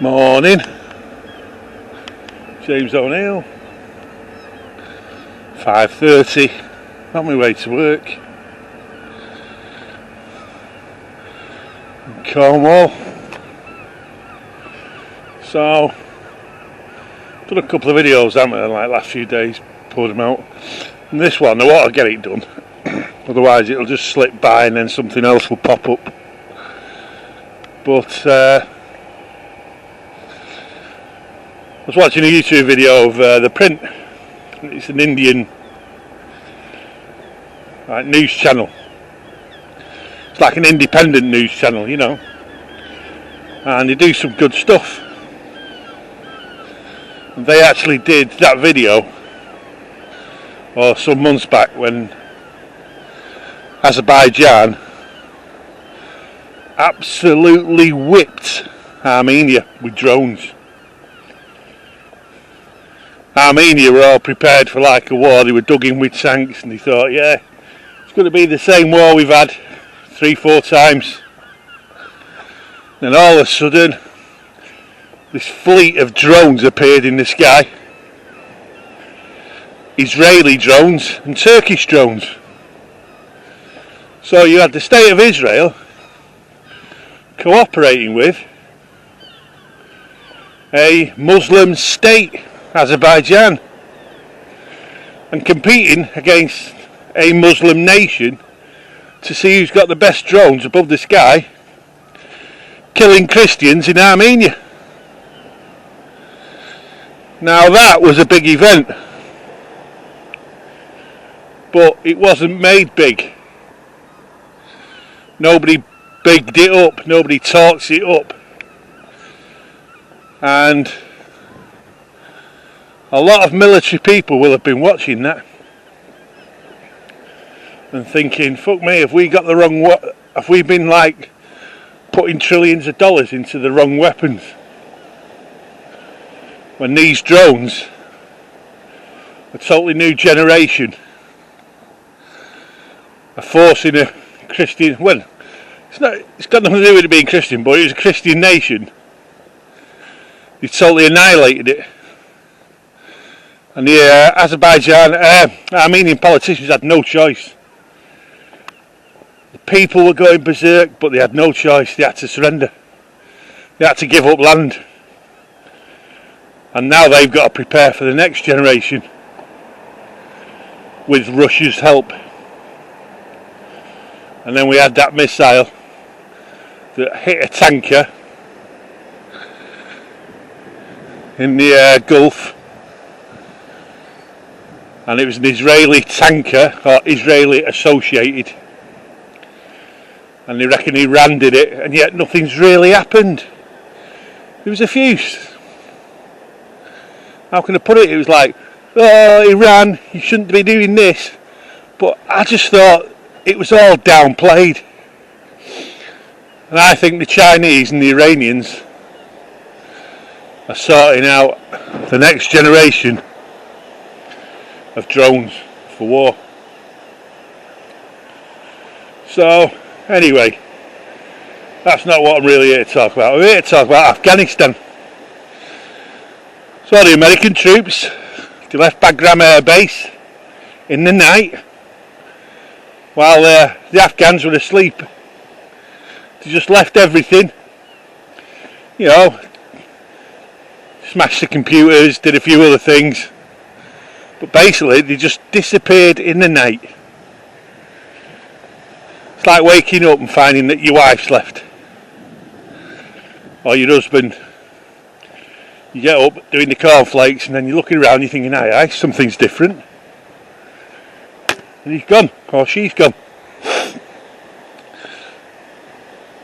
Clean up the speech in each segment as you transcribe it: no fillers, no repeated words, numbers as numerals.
Morning, James O'Neill, 5:30, on my way to work in Cornwall. So, done a couple of videos, haven't I, like last few days, pulled them out. And this one, I want to get it done, otherwise it'll just slip by and then something else will pop up. But I was watching a YouTube video of The Print. It's an Indian news channel. It's like an independent news channel, you know, and they do some good stuff. And they actually did that video some months back when Azerbaijan absolutely whipped Armenia with drones. Armenia were all prepared for like a war. They were dug in with tanks and they thought, yeah, it's going to be the same war we've had 3-4 times. Then all of a sudden this fleet of drones appeared in the sky. Israeli drones and Turkish drones. So you had the state of Israel cooperating with a Muslim state, Azerbaijan, and competing against a Muslim nation to see who's got the best drones above the sky, killing Christians in Armenia. Now that was a big event, but it wasn't made big. Nobody bigged it up, nobody talks it up, and a lot of military people will have been watching that and thinking, fuck me, have we got the wrong, have we been like putting trillions of dollars into the wrong weapons, when these drones, a totally new generation, are forcing a Christian, well, it's got nothing to do with it being Christian, but it was a Christian nation. They totally annihilated it. And the Armenian politicians had no choice. The people were going berserk, but they had no choice. They had to surrender. They had to give up land. And now they've got to prepare for the next generation with Russia's help. And then we had that missile that hit a tanker in the Gulf, and it was an Israeli tanker, or Israeli associated, and they reckon Iran did it, and yet nothing's really happened. There was a fuse. How can I put it? It was like, oh, Iran, you shouldn't be doing this. But I just thought it was all downplayed. And I think the Chinese and the Iranians are sorting out the next generation of drones for war. So, anyway, that's not what I'm really here to talk about. I'm here to talk about Afghanistan. So the American troops, they left Bagram Air Base in the night while the Afghans were asleep. They just left everything, you know, smashed the computers, did a few other things, but basically they just disappeared in the night. It's like waking up and finding that your wife's left, or your husband. You get up doing the cornflakes and then you're looking around, you're thinking, aye, something's different, and he's gone, or she's gone.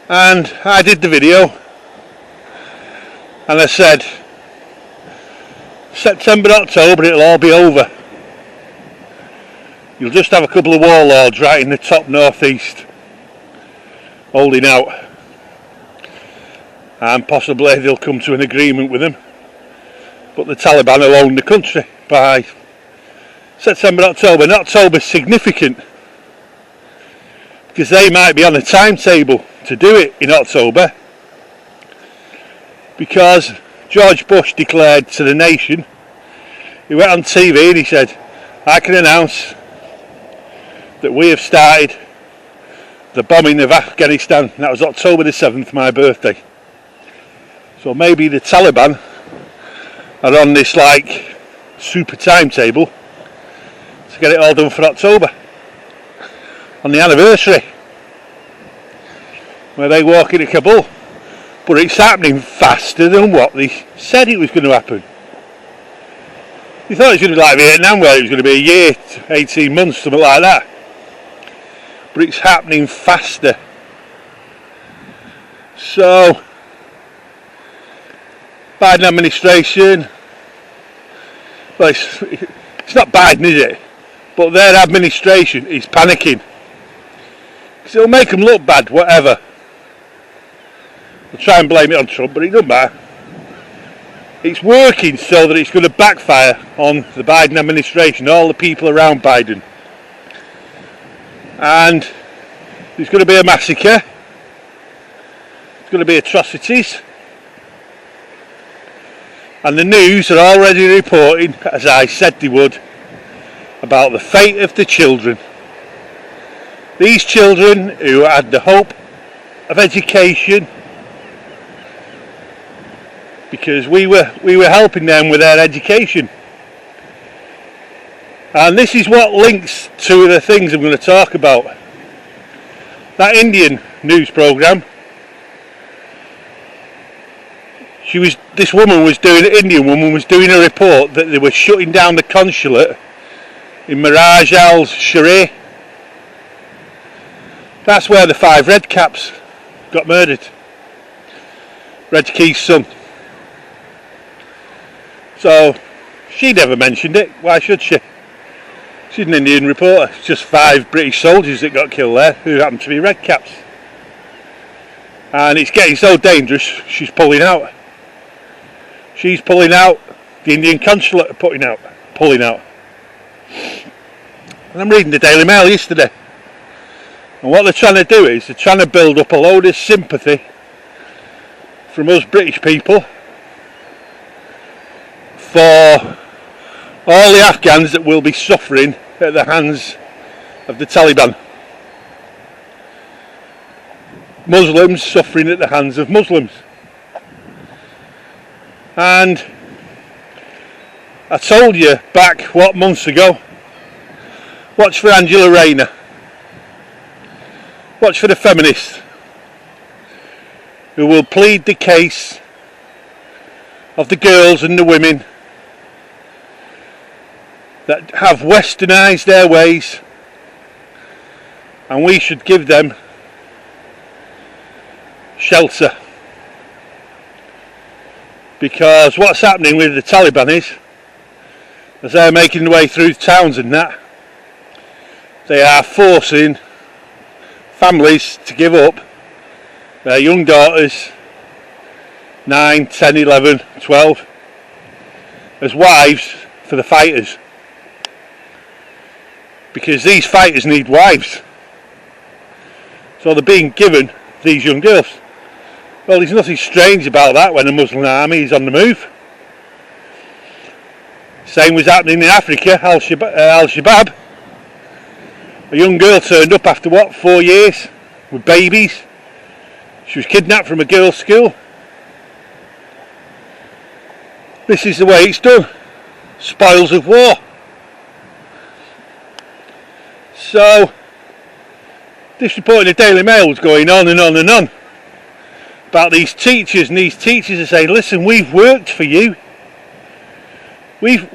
And I did the video and I said, September, October, it'll all be over. You'll just have a couple of warlords right in the top northeast holding out, and possibly they'll come to an agreement with them, but the Taliban will own the country by September, October. And October's significant because they might be on a timetable to do it in October, because George Bush declared to the nation, he went on TV and he said, I can announce that we have started the bombing of Afghanistan. That was October the 7th, my birthday. So maybe the Taliban are on this like super timetable to get it all done for October, on the anniversary where they walk into Kabul. But it's happening faster than what they said it was going to happen. You thought it was going to be like Vietnam, where it was going to be a year, 18 months, something like that. But it's happening faster. So, Biden administration, well, it's not Biden, is it? But their administration is panicking. Because it'll make them look bad, whatever. They'll try and blame it on Trump, but it doesn't matter. It's working so that it's going to backfire on the Biden administration, all the people around Biden. And there's going to be a massacre. There's going to be atrocities. And the news are already reporting, as I said they would, about the fate of the children. These children who had the hope of education, because we were helping them with their education. And this is what links to the things I'm going to talk about. That Indian news programme, this Indian woman was doing a report that they were shutting down the consulate in Miraj al-Sharif. That's where the 5 red caps got murdered. Red Key's son. So, she never mentioned it. Why should she? She's an Indian reporter. It's just 5 British soldiers that got killed there who happened to be red caps. And it's getting so dangerous, she's pulling out. She's pulling out. The Indian consulate are pulling out. And I'm reading the Daily Mail yesterday. And what they're trying to do is they're trying to build up a load of sympathy from us British people for all the Afghans that will be suffering at the hands of the Taliban. Muslims suffering at the hands of Muslims. And I told you back, months ago, watch for Angela Rayner. Watch for the feminists who will plead the case of the girls and the women that have westernised their ways, and we should give them shelter. Because what's happening with the Taliban is, as they're making their way through towns and that, they are forcing families to give up their young daughters, 9, 10, 11, 12, as wives for the fighters. Because these fighters need wives. So they're being given these young girls. Well, there's nothing strange about that when the Muslim army is on the move. Same was happening in Africa, Al-Shabaab. A young girl turned up after 4 years with babies. She was kidnapped from a girls' school. This is the way it's done. Spoils of war. So, this report in the Daily Mail was going on and on and on about these teachers, and these teachers are saying, listen, we've worked for you. We've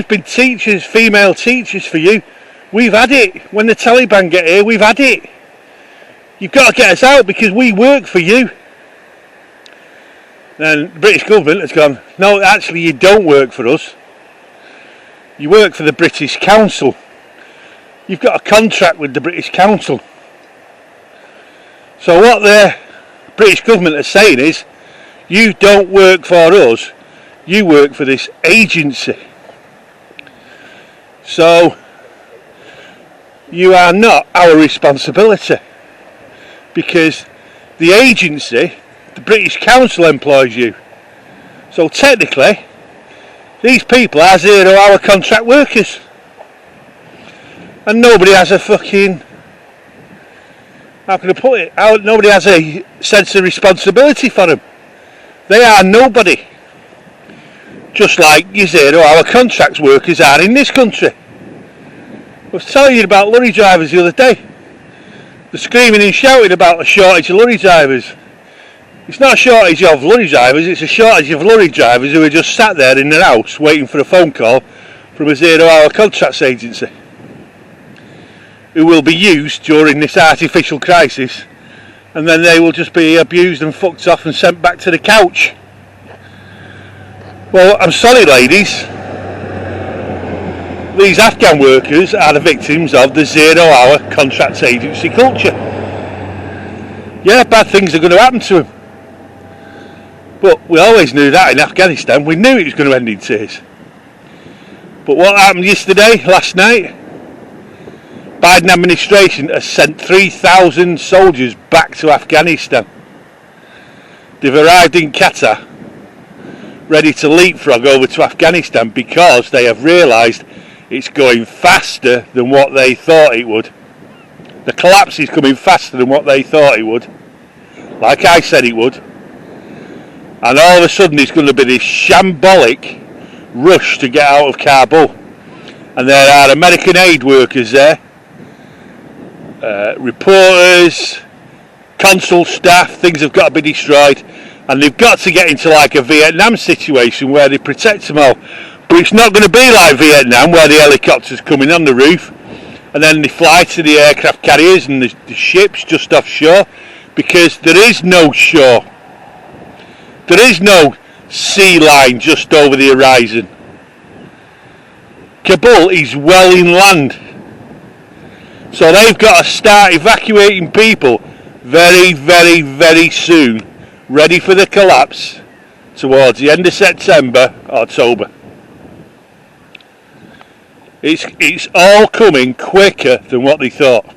been teachers, female teachers for you. We've had it. When the Taliban get here, we've had it. You've got to get us out because we work for you. Then the British government has gone, no, actually you don't work for us. You work for the British Council. You've got a contract with the British Council. So what the British government is saying is, you don't work for us, you work for this agency. So you are not our responsibility, because the agency, the British Council, employs you. So technically, these people are 0-hour contract workers. And nobody has a fucking, how can I put it, nobody has a sense of responsibility for them. They are nobody. Just like your 0-hour contract workers are in this country. I was telling you about lorry drivers the other day. They're screaming and shouting about a shortage of lorry drivers. It's not a shortage of lorry drivers, it's a shortage of lorry drivers who are just sat there in their house waiting for a phone call from a 0-hour contracts agency, who will be used during this artificial crisis, and then they will just be abused and fucked off and sent back to the couch. Well, I'm sorry ladies, these Afghan workers are the victims of the 0-hour contracts agency culture. Yeah, bad things are going to happen to them. But we always knew that in Afghanistan. We knew it was going to end in tears. But what happened last night? Biden administration has sent 3,000 soldiers back to Afghanistan. They've arrived in Qatar, ready to leapfrog over to Afghanistan because they have realised it's going faster than what they thought it would. The collapse is coming faster than what they thought it would. Like I said it would. And all of a sudden it's going to be this shambolic rush to get out of Kabul. And there are American aid workers there, reporters, consul staff. Things have got to be destroyed, and they've got to get into like a Vietnam situation where they protect them all. But it's not going to be like Vietnam, where the helicopters coming on the roof and then they fly to the aircraft carriers and the ships just offshore, because there is no shore. There is no sea line just over the horizon. Kabul is well inland. So they've got to start evacuating people very, very, very soon, ready for the collapse towards the end of September, October. It's all coming quicker than what they thought.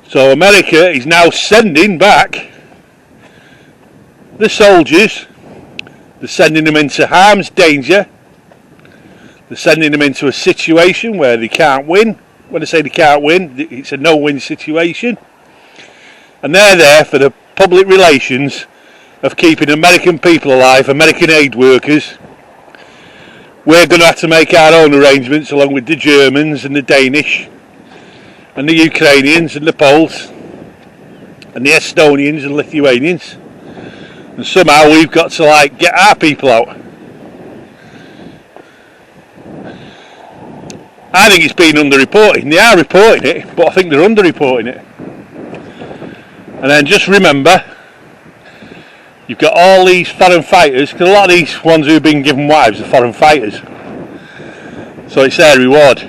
So America is now sending back the soldiers. They're sending them into harm's danger. They're sending them into a situation where they can't win. When I say they can't win, it's a no-win situation. And they're there for the public relations of keeping American people alive, American aid workers. We're going to have to make our own arrangements along with the Germans and the Danish and the Ukrainians and the Poles and the Estonians and Lithuanians. And somehow we've got to get our people out. I think it's been underreported. They are reporting it, but I think they're underreporting it. And then just remember, you've got all these foreign fighters, because a lot of these ones who've been given wives are foreign fighters. So it's their reward.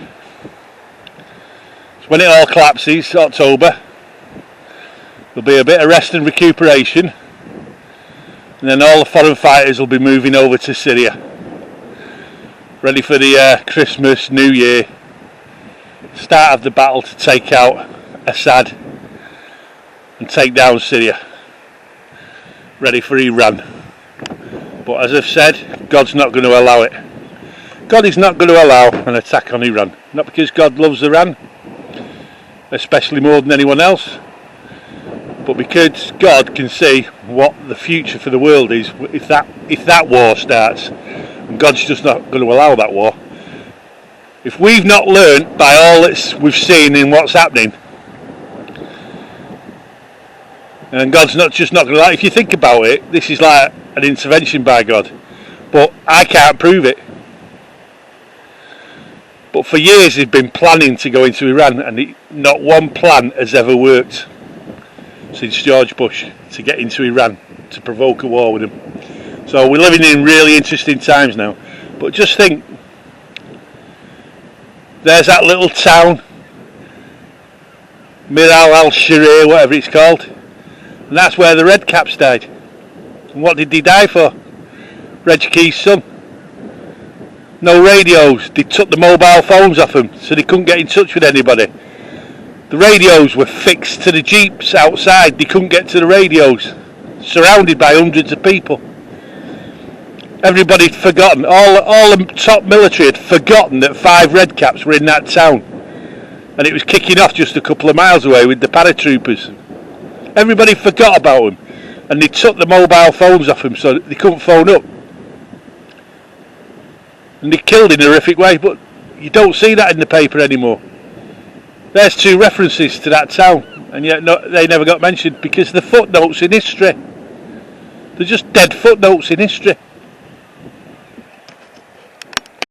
So when it all collapses, October, there'll be a bit of rest and recuperation. And then all the foreign fighters will be moving over to Syria, ready for the Christmas, New Year, start of the battle to take out Assad and take down Syria, ready for Iran. But as I've said, God's not going to allow it. God is not going to allow an attack on Iran. Not because God loves Iran, especially more than anyone else, but because God can see what the future for the world is if that war starts, and God's just not going to allow that war. If we've not learnt by all that we've seen in what's happening, and God's not going to allow, if you think about it, this is like an intervention by God, but I can't prove it. But for years they've been planning to go into Iran, and not one plan has ever worked since George Bush to get into Iran, to provoke a war with them. So we're living in really interesting times now. But just think, there's that little town, Miral al-Sharir, whatever it's called, and that's where the Red Caps died. And what did they die for? Reg Key's son. No radios. They took the mobile phones off them, so they couldn't get in touch with anybody. The radios were fixed to the jeeps outside. They couldn't get to the radios. surrounded by hundreds of people. Everybody had forgotten, all the top military had forgotten that 5 Red Caps were in that town, and it was kicking off just a couple of miles away with the paratroopers. Everybody forgot about them, and they took the mobile phones off them so they couldn't phone up. And they killed in a horrific way, but you don't see that in the paper anymore. There's 2 references to that town, and yet they never got mentioned because the footnotes in history. They're just dead footnotes in history.